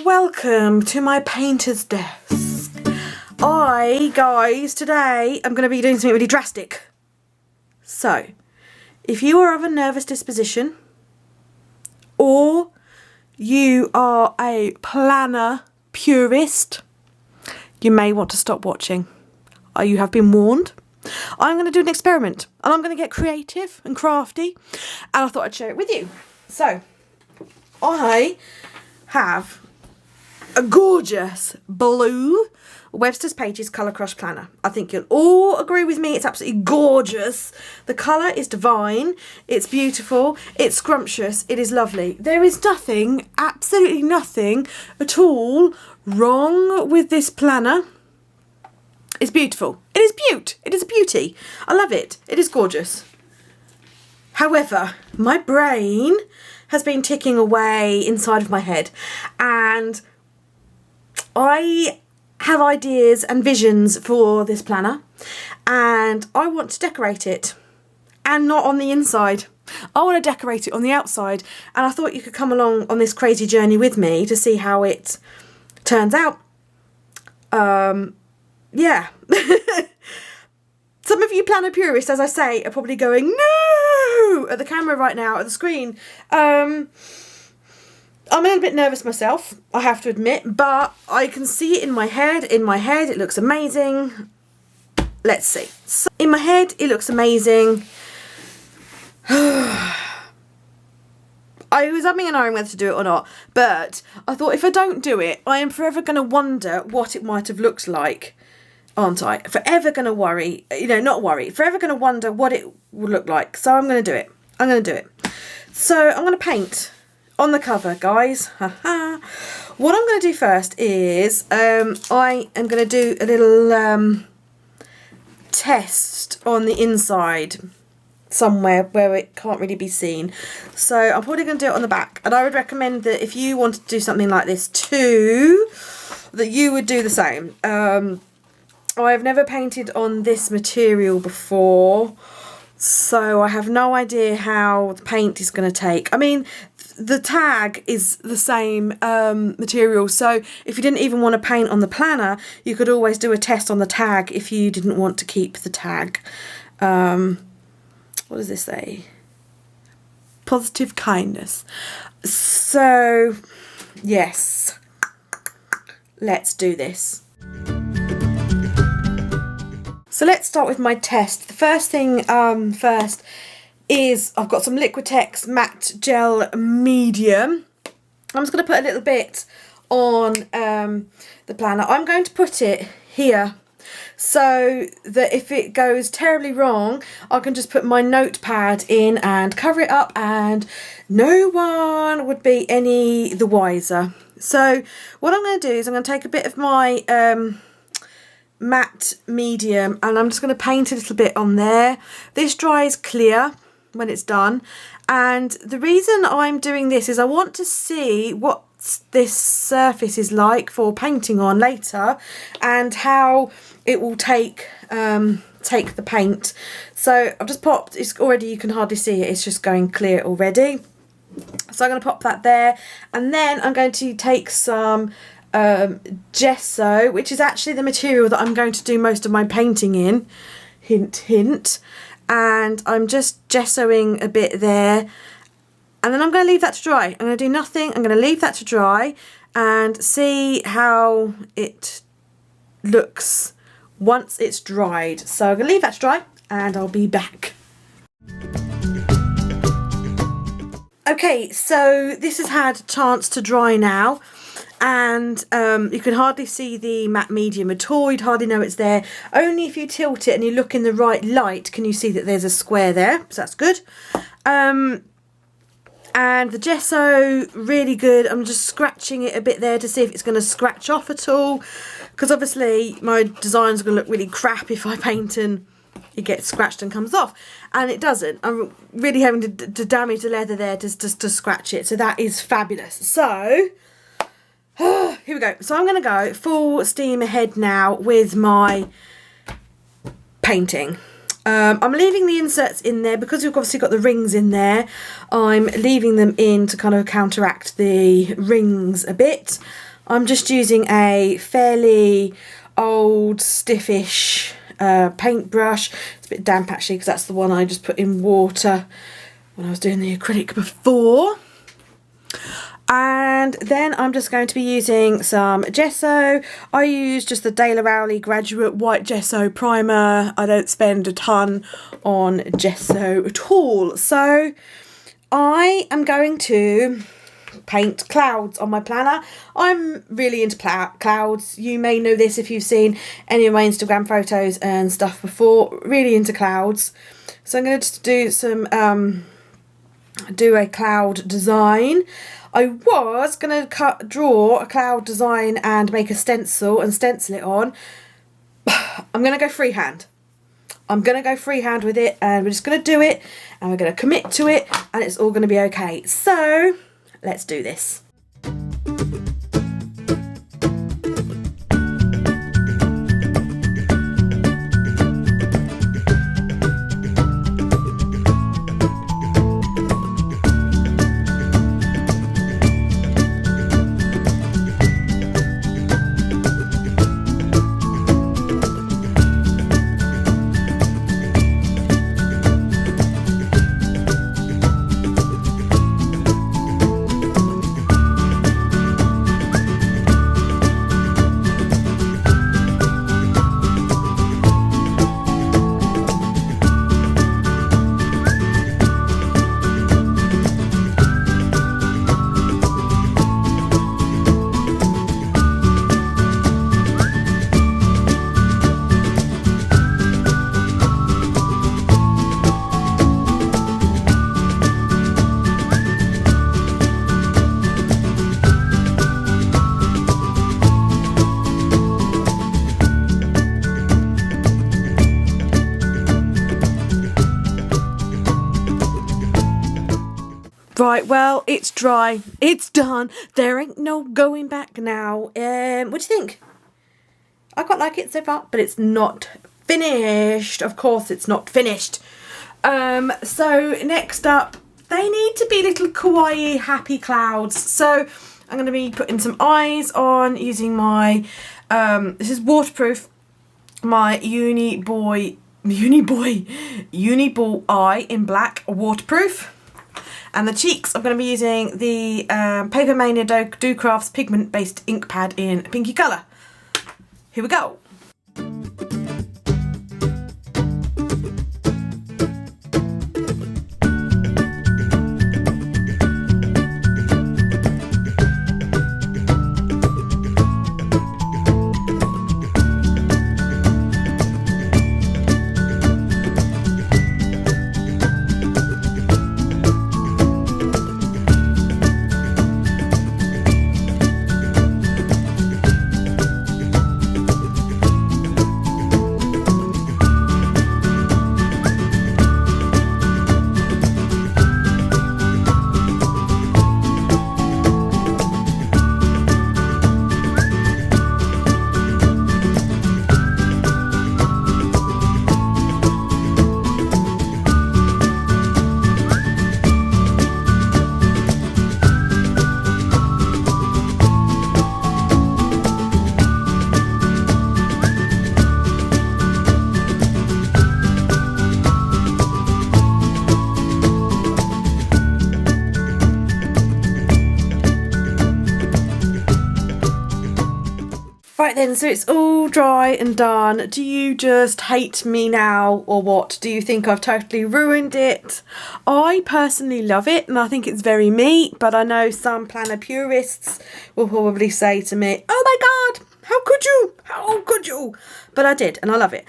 Welcome to my painter's desk. Guys, today I'm going to be doing something really drastic. So, if you are of a nervous disposition, or you are a planner purist, you may want to stop watching. You have been warned. I'm going to do an experiment, and I'm going to get creative and crafty, and I thought I'd share it with you. So, I have a gorgeous blue Webster's Pages Colour Crush planner. I think you'll all agree with me, it's absolutely gorgeous. The colour is divine, it's beautiful, it's scrumptious, it is lovely. There is nothing, absolutely nothing at all wrong with this planner. It's beautiful. It is beaut. It is a beauty. I love it. It is gorgeous. However, my brain has been ticking away inside of my head, and I have ideas and visions for this planner, and I want to decorate it, and not on the inside. I want to decorate it on the outside, and I thought you could come along on this crazy journey with me to see how it turns out. Yeah. Some of you planner purists, as I say, are probably going, no, at the camera right now, at the screen. I'm a little bit nervous myself, I have to admit, but I can see it in my head. In my head, it looks amazing. Let's see. So, in my head, it looks amazing. I was umming and ahhing whether to do it or not, but I thought if I don't do it, I am forever going to wonder what it might have looked like, aren't I? Forever going to worry, not worry, forever going to wonder what it will look like. So I'm going to do it. I'm going to do it. So I'm going to paint on the cover, guys. What I'm going to do first is I am going to do a little test on the inside somewhere where it can't really be seen. So I'm probably going to do it on the back, and I would recommend that if you wanted to do something like this too, that you would do the same. I've never painted on this material before, so I have no idea how the paint is going to take. I mean, the tag is the same material, so if you didn't even want to paint on the planner, you could always do a test on the tag if you didn't want to keep the tag. What does this say? Positive kindness. So, yes, let's do this. So let's start with my test. The first thing first is I've got some Liquitex Matte Gel Medium. I'm just going to put a little bit on the planner. I'm going to put it here so that if it goes terribly wrong, I can just put my notepad in and cover it up, and no one would be any the wiser. So what I'm going to do is I'm going to take a bit of my matte medium, and I'm just going to paint a little bit on there. This dries clear when it's done, and the reason I'm doing this is I want to see what this surface is like for painting on later, and how it will take the paint. So I've just popped, it's already, you can hardly see it, it's just going clear already. So I'm going to pop that there, and then I'm going to take some gesso, which is actually the material that I'm going to do most of my painting in, hint hint, and I'm just gessoing a bit there, and then I'm going to leave that to dry. I'm going to do nothing, I'm going to leave that to dry and see how it looks once it's dried. So I'm going to leave that to dry and I'll be back. Okay, so this has had a chance to dry now, and you can hardly see the matte medium at all. You'd hardly know it's there. Only if you tilt it and you look in the right light can you see that there's a square there, so that's good. And the gesso, really good. I'm just scratching it a bit there to see if it's going to scratch off at all, because obviously my design's going to look really crap if I paint and it gets scratched and comes off, and it doesn't. I'm really having to damage the leather there to scratch it, so that is fabulous. So here we go. So I'm going to go full steam ahead now with my painting. I'm leaving the inserts in there because we've obviously got the rings in there. I'm leaving them in to kind of counteract the rings a bit. I'm just using a fairly old, stiffish paintbrush. It's a bit damp actually because that's the one I just put in water when I was doing the acrylic before. And then I'm just going to be using some gesso. I use just the De La Rowley Graduate White Gesso Primer. I don't spend a ton on gesso at all. So I am going to paint clouds on my planner. I'm really into clouds. You may know this if you've seen any of my Instagram photos and stuff before. Really into clouds. So I'm going to do some do a cloud design. I was going to draw a cloud design and make a stencil and stencil it on. I'm going to go freehand. I'm going to go freehand with it, and we're just going to do it and we're going to commit to it, and it's all going to be okay. So let's do this. Right, well, it's dry. It's done. There ain't no going back now. What do you think? I quite like it so far, but it's not finished. Of course, it's not finished. So next up, they need to be little kawaii happy clouds. So I'm going to be putting some eyes on using my, this is waterproof, my Uniball eye in black, waterproof. And the cheeks, I'm going to be using the Paper Mania Do Crafts pigment based ink pad in pinky colour. Here we go. Right then, so it's all dry and done. Do you just hate me now or what? Do you think I've totally ruined it? I personally love it and I think it's very me, but I know some planner purists will probably say to me, oh my god, how could you? How could you? But I did and I love it.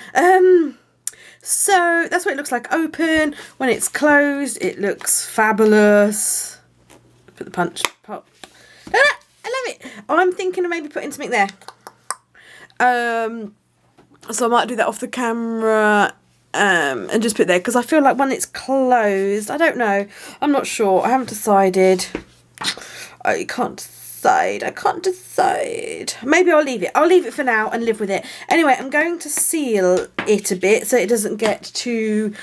So that's what it looks like open. When it's closed, it looks fabulous. Put the punch pop. Ah, I love it. I'm thinking of maybe putting something there. So I might do that off the camera and just put it there because I feel like when it's closed, I don't know, I'm not sure, I haven't decided. I can't decide. Maybe I'll leave it for now and live with it. Anyway, I'm going to seal it a bit so it doesn't get too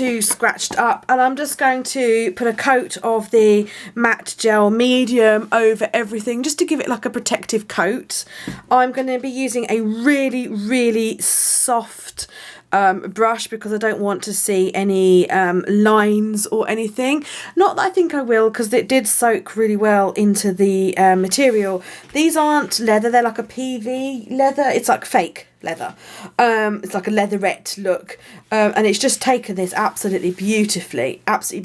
too scratched up, and I'm just going to put a coat of the matte gel medium over everything just to give it like a protective coat. I'm going to be using a really soft brush because I don't want to see any lines or anything. Not that I think I will, because it did soak really well into the material. These aren't leather, they're like a PV leather. It's like fake leather. It's like a leatherette look, and it's just taken this absolutely beautifully. I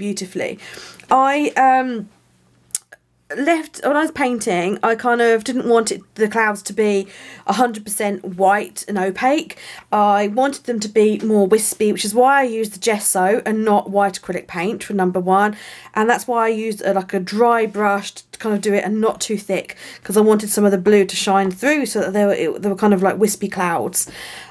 left when I was painting, I kind of didn't want the clouds to be 100% white and opaque. I wanted them to be more wispy, which is why I used the gesso and not white acrylic paint for number one, and that's why I used like a dry brush to kind of do it, and not too thick, because I wanted some of the blue to shine through so that they were kind of like wispy clouds.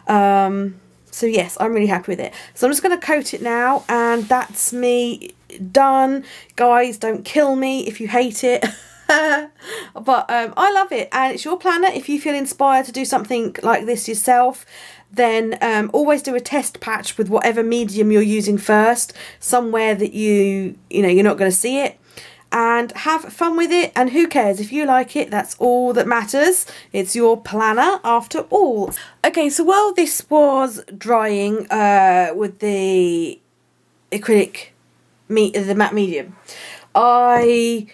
So yes, I'm really happy with it. So I'm just going to coat it now, and that's me done. Guys, don't kill me if you hate it. But I love it, and it's your planner. If you feel inspired to do something like this yourself, then always do a test patch with whatever medium you're using first, somewhere that you're not going to see it. And have fun with it, and who cares if you like it? That's all that matters. It's your planner after all. Okay, so while this was drying with the acrylic the matte medium, I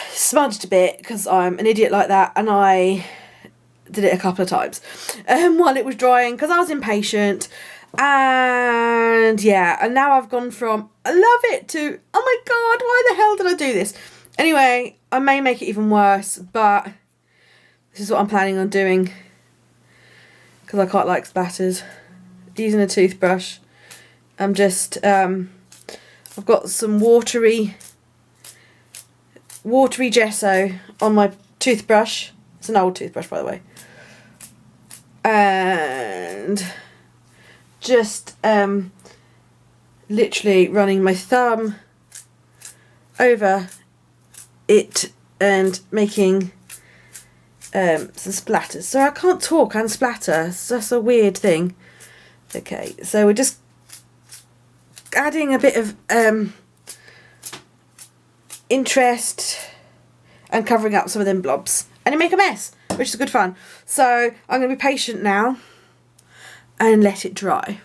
smudged a bit because I'm an idiot like that, and I did it a couple of times while it was drying because I was impatient. And yeah, and now I've gone from I love it to oh my god, why the hell did I do this? Anyway, I may make it even worse, but this is what I'm planning on doing because I quite like splatters. Using a toothbrush, I'm just I've got some watery gesso on my toothbrush. It's an old toothbrush, by the way, and just literally running my thumb over it and making some splatters. So I can't talk and splatter, it's just a weird thing. Okay, so we're just adding a bit of interest and covering up some of them blobs, and you make a mess, which is good fun. So I'm going to be patient now and let it dry.